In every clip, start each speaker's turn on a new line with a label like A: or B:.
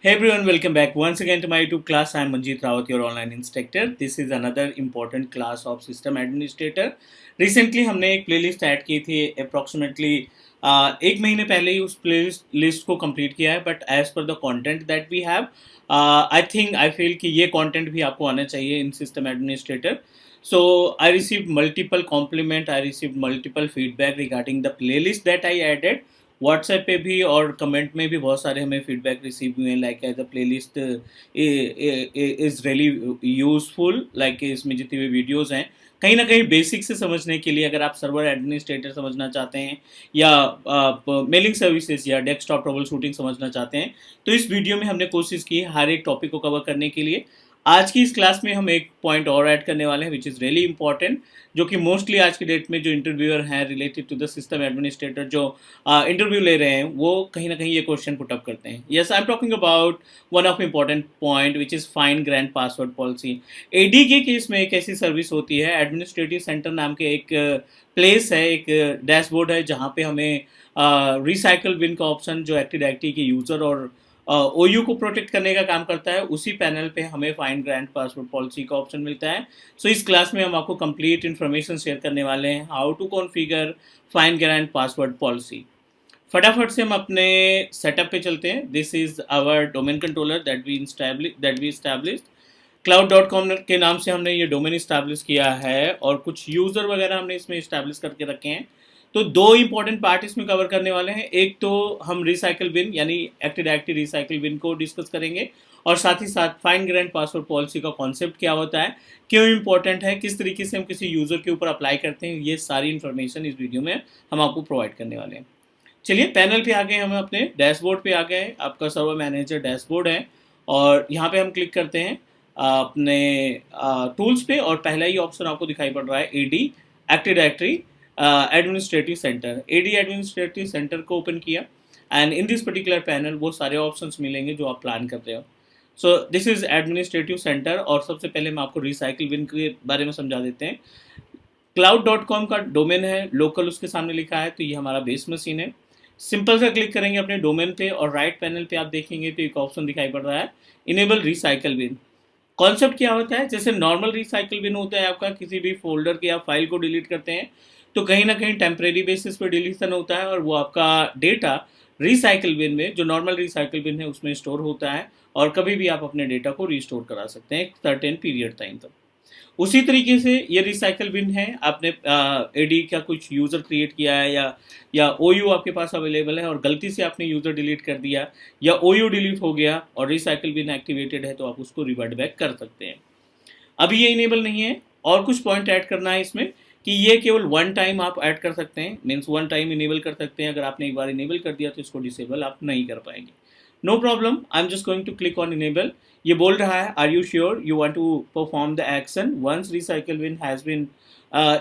A: Hey everyone, welcome back once again to my YouTube class. I am Manjeet Rawat, your online instructor. This is another important class of system administrator. Recently हमने एक playlist add की थी approximately एक महीने पहले ही उस playlist list को complete किया है, but as per the content that we have I feel कि ये कंटेंट भी आपको आना चाहिए in system administrator. So I received multiple compliment, I received multiple feedback regarding the playlist that I added. WhatsApp पे भी और कमेंट में भी बहुत सारे हमें फीडबैक रिसीव हुए हैं, like as a playlist is really useful. Like इसमें जितनी भी वीडियोज़ हैं कहीं ना कहीं बेसिक से समझने के लिए, अगर आप सर्वर एडमिनिस्ट्रेटर समझना चाहते हैं या मेलिंग सर्विसेज या डेस्कटॉप ट्रबल शूटिंग समझना चाहते हैं, तो इस वीडियो में हमने कोशिश की है हर एक टॉपिक को कवर करने के लिए. आज की इस क्लास में हम एक पॉइंट और ऐड करने वाले हैं विच इज़ रियली इंपॉर्टेंट, जो कि मोस्टली आज की डेट में जो इंटरव्यूअर हैं related to the system administrator जो इंटरव्यू ले रहे हैं वो कहीं ना कहीं ये क्वेश्चन पुटअप करते हैं. Yes, I am talking about one of important point which is fine grand password policy. AD के केस में एक ऐसी सर्विस होती है, एडमिनिस्ट्रेटिव सेंटर नाम के एक प्लेस है, एक डैशबोर्ड है जहाँ पे हमें रिसाइकल बिन का ऑप्शन जो एक्टिव डायरेक्टरी के यूज़र और ओयू को प्रोटेक्ट करने का काम करता है, उसी पैनल पे हमें फाइन ग्रैंड पासवर्ड पॉलिसी का ऑप्शन मिलता है. सो इस क्लास में हम आपको कंप्लीट इन्फॉर्मेशन शेयर करने वाले हैं how to configure fine grand password policy. फटाफट से हम अपने सेटअप पे चलते हैं. This is our domain controller that we established. cloud.com के नाम से हमने ये डोमेन इस्टेब्लिश किया है और कुछ यूज़र वगैरह हमने इसमें इस्टेब्लिश करके रखे हैं. तो दो इंपॉर्टेंट पार्ट इसमें कवर करने वाले हैं. एक तो हम रिसाइकल बिन यानी एक्टिव डायरेक्टरी रिसाइकल बिन को डिस्कस करेंगे, और साथ ही साथ फाइन ग्रैंड पासवर्ड पॉलिसी का कॉन्सेप्ट क्या होता है, क्यों इंपॉर्टेंट है, किस तरीके से हम किसी यूज़र के ऊपर अप्लाई करते हैं, ये सारी इन्फॉर्मेशन इस वीडियो में हम आपको प्रोवाइड करने वाले हैं. चलिए पैनल पे आ गए, हम अपने डैशबोर्ड पे आ गए. आपका सर्वर मैनेजर डैशबोर्ड है और यहाँ पे हम क्लिक करते हैं अपने टूल्स पे, और पहला ही ऑप्शन आपको दिखाई पड़ रहा है AD active directory administrative centre. AD administrative centre को ओपन किया and in this particular panel वो सारे ऑप्शंस मिलेंगे जो आप प्लान कर रहे हो. So this is administrative centre. और सबसे पहले हम आपको रिसाइकिल बिन के बारे में समझा देते हैं. cloud.com का डोमेन है, लोकल उसके सामने लिखा है, तो ये हमारा बेस मशीन है. सिंपल सा क्लिक करेंगे अपने डोमेन पे और राइट पैनल पे आप देखेंगे तो एक ऑप्शन दिखाई पड़ रहा है इनेबल रिसाइकल बिन. कॉन्सेप्ट क्या होता है, जैसे नॉर्मल रिसाइकल बिन होता है आपका, किसी भी फोल्डर के आप फाइल को डिलीट करते हैं तो कहीं ना कहीं टेम्परेरी बेसिस पर डिलीशन होता है और वो आपका डेटा रिसाइकल बिन में, जो नॉर्मल रिसाइकल बिन है, उसमें स्टोर होता है और कभी भी आप अपने डेटा को रिस्टोर करा सकते हैं एक सर्टेन पीरियड टाइम तक. उसी तरीके से ये रिसाइकल बिन है. आपने एडी का कुछ यूज़र क्रिएट किया है या ओयू आपके पास अवेलेबल है और गलती से आपने यूज़र डिलीट कर दिया या ओयू डिलीट हो गया और रिसाइकल बिन एक्टिवेटेड है, तो आप उसको रिवर्ट बैक कर सकते हैं. अभी ये इनेबल नहीं है और कुछ पॉइंट ऐड करना है इसमें कि ये केवल वन टाइम आप ऐड कर सकते हैं, मीन्स वन टाइम इनेबल कर सकते हैं. अगर आपने एक बार इनेबल कर दिया तो इसको डिसेबल आप नहीं कर पाएंगे. No problem, I am just going to click on enable. ये बोल रहा है are you sure you want to perform the action once recycle bin has been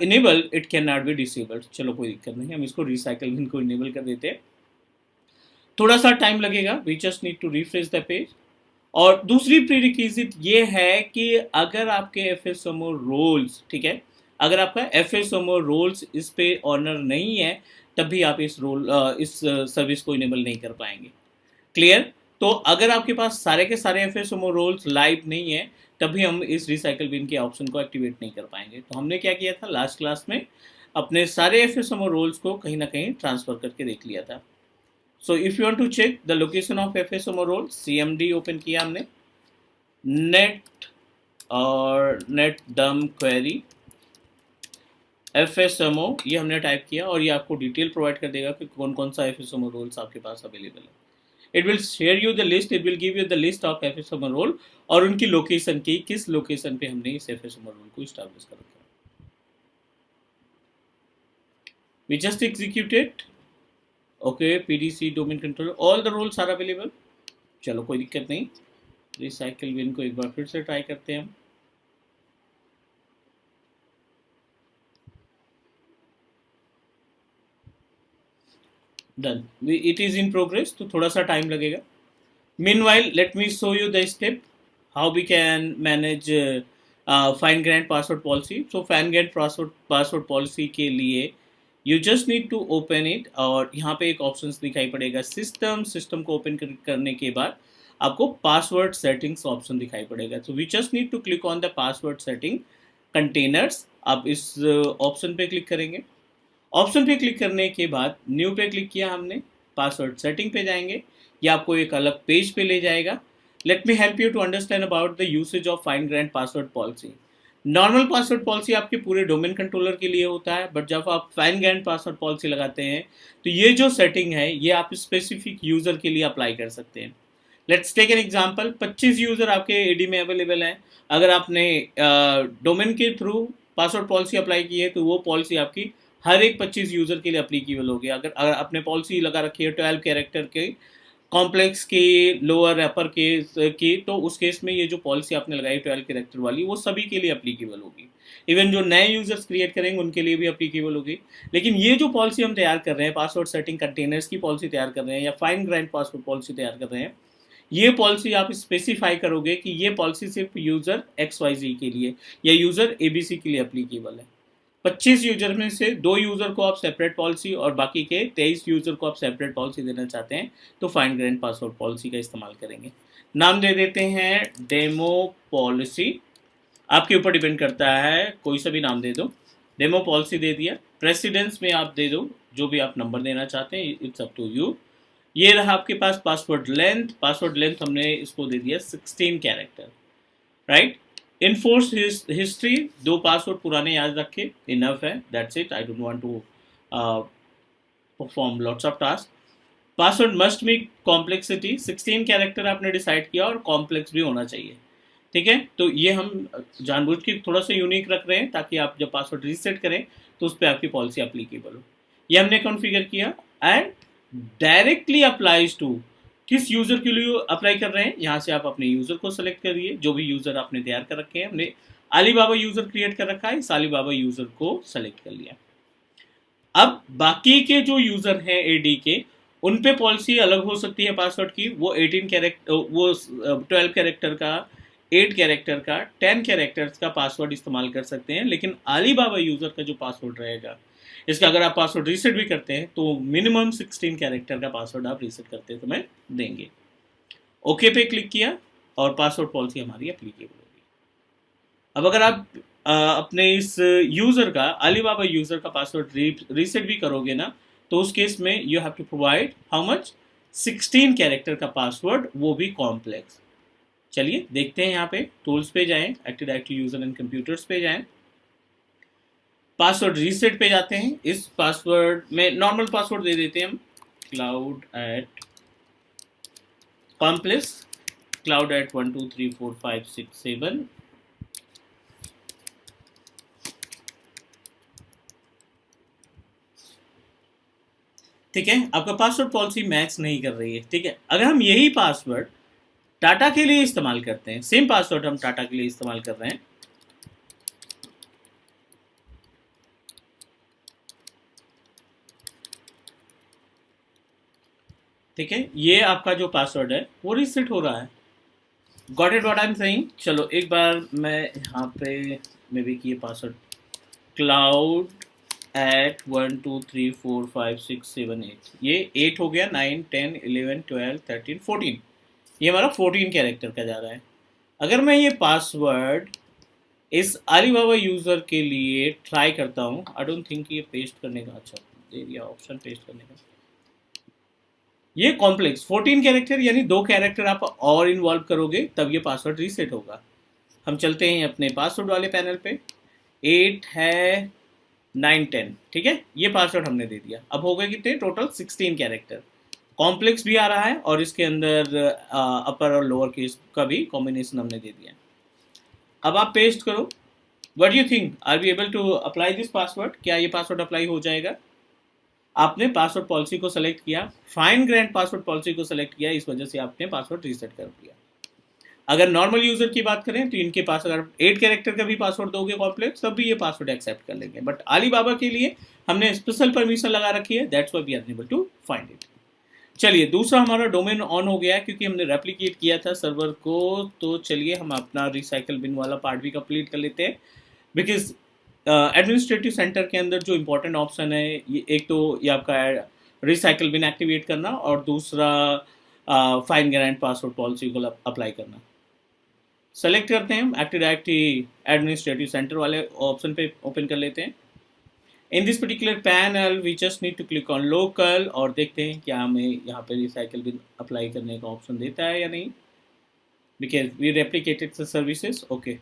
A: enable it can not be disabled. चलो कोई दिक्कत नहीं, हम इसको रिसाइकल बिन को इनेबल कर देते हैं. थोड़ा सा टाइम लगेगा, we just need to refresh the page. और दूसरी प्रीरिक्विजिट ये है कि अगर आपके एफएसएमओ रोल्स, ठीक है, अगर आपका एफएसएमओ रोल्स इस पे ऑनर नहीं है तब भी आप इस सर्विस को इनेबल नहीं कर पाएंगे. क्लियर? तो अगर आपके पास सारे के सारे एफएसएमओ रोल्स लाइव नहीं है तभी हम इस रिसाइकल बिन के ऑप्शन को एक्टिवेट नहीं कर पाएंगे. तो हमने क्या किया था लास्ट क्लास में, अपने सारे एफएसएमओ रोल्स को कहीं ना कहीं ट्रांसफ़र करके देख लिया था. So if you want to check the location of FSMO role, CMD open किया हमने, नेट और नेट डम क्वेरी एफएसएमओ ये हमने टाइप किया और ये आपको डिटेल प्रोवाइड कर देगा कि कौन कौन सा एफएसएमओ रोल्स आपके पास अवेलेबल है. It will share you the list, it will give you the list of FSMO role और उनकी लोकेशन की, किस लोकेशन पे हमने इस एफएसएमओ रोल को इस्टेब्लिश कर रखा है. We just executed. Okay, PDC domain control, all the roles are available. चलो कोई दिक्कत नहीं, रिसाइकल बिन को एक बार फिर से ट्राई करते हैं हम. Done, it is in progress, तो थोड़ा सा टाइम लगेगा. Meanwhile let me show you the step how we can manage fine grand password policy. So fine grand password policy के लिए you just need to open it और यहाँ पे एक ऑप्शन दिखाई पड़ेगा सिस्टम. सिस्टम को ओपन करने के बाद आपको पासवर्ड सेटिंग्स ऑप्शन दिखाई पड़ेगा। तो we just need to click on the password setting containers. आप इस ऑप्शन पे क्लिक करेंगे। ऑप्शन पे क्लिक करने के बाद न्यू पे क्लिक किया हमने, पासवर्ड सेटिंग पे जाएंगे, ये आपको एक अलग पेज पे ले जाएगा। Let me help you to understand about the usage of fine grand password policy. Normal password policy आपके पूरे डोमेन कंट्रोलर के लिए होता है, बट जब आप फाइन ग्रैंड पासवर्ड पॉलिसी लगाते हैं तो ये जो सेटिंग है ये आप स्पेसिफिक यूजर के लिए अप्लाई कर सकते हैं। Let's take an example, 25 user आपके एडी में अवेलेबल हैं। अगर आपने डोमेन के थ्रू पासवर्ड पॉलिसी अप्लाई की है तो वो पॉलिसी आपकी हर एक 25 यूजर के लिए अप्लीकेबल होगी। अगर अगर आपने पॉलिसी लगा रखी है 12 कैरेक्टर के, कॉम्प्लेक्स की, लोअर अपर केस की, तो उस केस में ये जो पॉलिसी आपने लगाई 12 कैरेक्टर वाली वो सभी के लिए अप्लीकेबल होगी। इवन जो नए यूजर्स क्रिएट करेंगे उनके लिए भी अप्लीकेबल होगी। लेकिन ये जो पॉलिसी हम तैयार कर रहे हैं, पासवर्ड सेटिंग कंटेनर्स की पॉलिसी तैयार कर रहे हैं या फाइन ग्राइंड पासवर्ड पॉलिसी तैयार कर रहे हैं, ये पॉलिसी आप स्पेसिफाई करोगे कि ये पॉलिसी सिर्फ यूजर XYZ के लिए या यूजर ABC के लिए अप्लीकेबल है। 25 यूजर में से 2 यूजर को आप सेपरेट पॉलिसी और बाकी के 23 यूजर को आप सेपरेट पॉलिसी देना चाहते हैं तो फाइन ग्रैंड पासवर्ड पॉलिसी का इस्तेमाल करेंगे। नाम दे देते हैं डेमो पॉलिसी, आपके ऊपर डिपेंड करता है, कोई सा भी नाम दे दो। डेमो पॉलिसी दे दिया। प्रेसिडेंस में आप दे दो जो भी आप नंबर देना चाहते हैं, इट्स अप टू यू। ये रहा आपके पास पासवर्ड लेंथ। पासवर्ड लेंथ हमने इसको दे दिया 16 character, right. Enforce history, 2 password पुराने याद रखे, इनफ है, that's it. I don't want to perform lots of task. Password must be complexity, 16 character आपने डिसाइड किया और कॉम्प्लेक्स भी होना चाहिए, ठीक है। तो ये हम जानबूझ के थोड़ा सा यूनिक रख रहे हैं ताकि आप जब पासवर्ड रीसेट करें तो उस पर आपकी पॉलिसी अप्लीकेबल हो। ये हमने कॉन्फ़िगर किया एंड डायरेक्टली अप्लाइज टू, किस यूजर के लिए अप्लाई कर रहे हैं, यहाँ से आप अपने यूजर को सेलेक्ट करिए। जो भी यूजर आपने तैयार कर रखे हैं, हमने अलीबाबा यूजर क्रिएट कर रखा है, इस अलीबाबा यूजर को सेलेक्ट कर लिया। अब बाकी के जो यूजर हैं एडी के, उन पे पॉलिसी अलग हो सकती है पासवर्ड की। वो 18 कैरेक्टर, वो 12 कैरेक्टर का, 8 कैरेक्टर का, 10 कैरेक्टर्स का पासवर्ड इस्तेमाल कर सकते हैं। लेकिन अलीबाबा यूजर का जो पासवर्ड रहेगा, इसका अगर आप पासवर्ड रीसेट भी करते हैं तो मिनिमम 16 कैरेक्टर का पासवर्ड आप रीसेट करते समय देंगे। ओके पे क्लिक किया और पासवर्ड पॉलिसी हमारी एप्लीकेबल होगी। अब अगर आप अपने इस यूजर का, अलीबाबा यूजर का पासवर्ड रीसेट भी करोगे ना, तो उस केस में you have to provide how much, 16 character का पासवर्ड, वो भी कॉम्प्लेक्स। चलिए देखते हैं, यहाँ पे टूल्स पे जाएं, active directory user and computers पे जाएं, पासवर्ड रीसेट पे जाते हैं। इस पासवर्ड में नॉर्मल पासवर्ड दे देते हैं हम, cloud@कॉम्प्लेक्स, cloud@ 1 2 3 4 5 6 7। ठीक है, आपका पासवर्ड पॉलिसी मैच नहीं कर रही है, ठीक है। अगर हम यही पासवर्ड टाटा के लिए इस्तेमाल करते हैं, सेम पासवर्ड हम टाटा के लिए इस्तेमाल कर रहे हैं, ठीक है, ये आपका जो पासवर्ड है वो रीसेट हो रहा है। Got it what I am saying. चलो एक बार मैं यहाँ पे मे बी कि ये पासवर्ड cloud@ 1 2 3 4 5 6 7 8, ये 8 हो गया, 9 10 11 12 13 14, ये हमारा 14 कैरेक्टर का जा रहा है। अगर मैं ये पासवर्ड इस अलीबाबा यूज़र के लिए ट्राई करता हूँ, आई डोंट थिंक ये पेस्ट करने का, अच्छा दे दिया ऑप्शन पेस्ट करने का, ये कॉम्प्लेक्स 14 कैरेक्टर, यानी 2 कैरेक्टर आप और इन्वॉल्व करोगे तब ये पासवर्ड रीसेट होगा। हम चलते हैं अपने पासवर्ड वाले पैनल पे, 8 है, 9 10, ठीक है, ये पासवर्ड हमने दे दिया। अब हो गए कितने टोटल, 16 कैरेक्टर, कॉम्प्लेक्स भी आ रहा है और इसके अंदर अपर और लोअर केस का भी कॉम्बिनेशन हमने दे दिया। अब आप पेस्ट करो, what you think, are we able to apply this password, क्या ये पासवर्ड अप्लाई हो जाएगा? आपने पासवर्ड पॉलिसी को सेलेक्ट किया, फाइन ग्रैंड पासवर्ड पॉलिसी को सेलेक्ट किया, इस वजह से आपने पासवर्ड रीसेट कर दिया। अगर नॉर्मल यूजर की बात करें तो इनके पास अगर 8 कैरेक्टर का भी पासवर्ड दोगे कॉम्प्लेक्स, तब भी ये पासवर्ड एक्सेप्ट कर लेंगे, बट अलीबाबा के लिए हमने स्पेशल परमिशन लगा रखी है, that's why we are unable to find it. चलिए दूसरा हमारा डोमेन ऑन हो गया है क्योंकि हमने रेप्लिकेट किया था सर्वर को, तो चलिए हम अपना रिसाइकल बिन वाला पार्ट भी कंप्लीट कर लेते हैं। बिकॉज एडमिनिस्ट्रेटिव सेंटर के अंदर जो इंपॉर्टेंट ऑप्शन है, ये एक तो ये आपका रिसाइकल बिन एक्टिवेट करना और दूसरा फाइन ग्रांट पासवर्ड पॉलिसी को अप्लाई करना। सेलेक्ट करते हैं, एक्टिव डायरेक्टरी एडमिनिस्ट्रेटिव सेंटर वाले ऑप्शन पे ओपन कर लेते हैं। In this particular panel we just need to click on local और देखते हैं क्या हमें यहाँ पे रिसाइकिल बिल अप्लाई करने का ऑप्शन देता है या नहीं, because we replicated the services. Okay,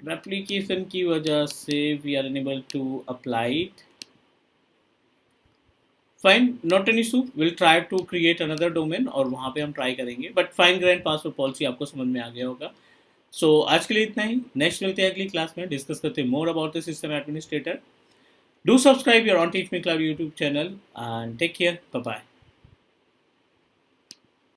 A: replication की वजह से we are unable to apply it. Fine, not an issue, will try to create another domain और वहाँ पे हम ट्राई करेंगे, but fine grand password policy आपको समझ में आ गया होगा। सो आज के लिए इतना ही, नेक्स्ट मिलते हैं अगली क्लास में, डिस्कस करते हैं more about the system administrator. Do subscribe your on teach me cloud YouTube channel and take care, bye bye.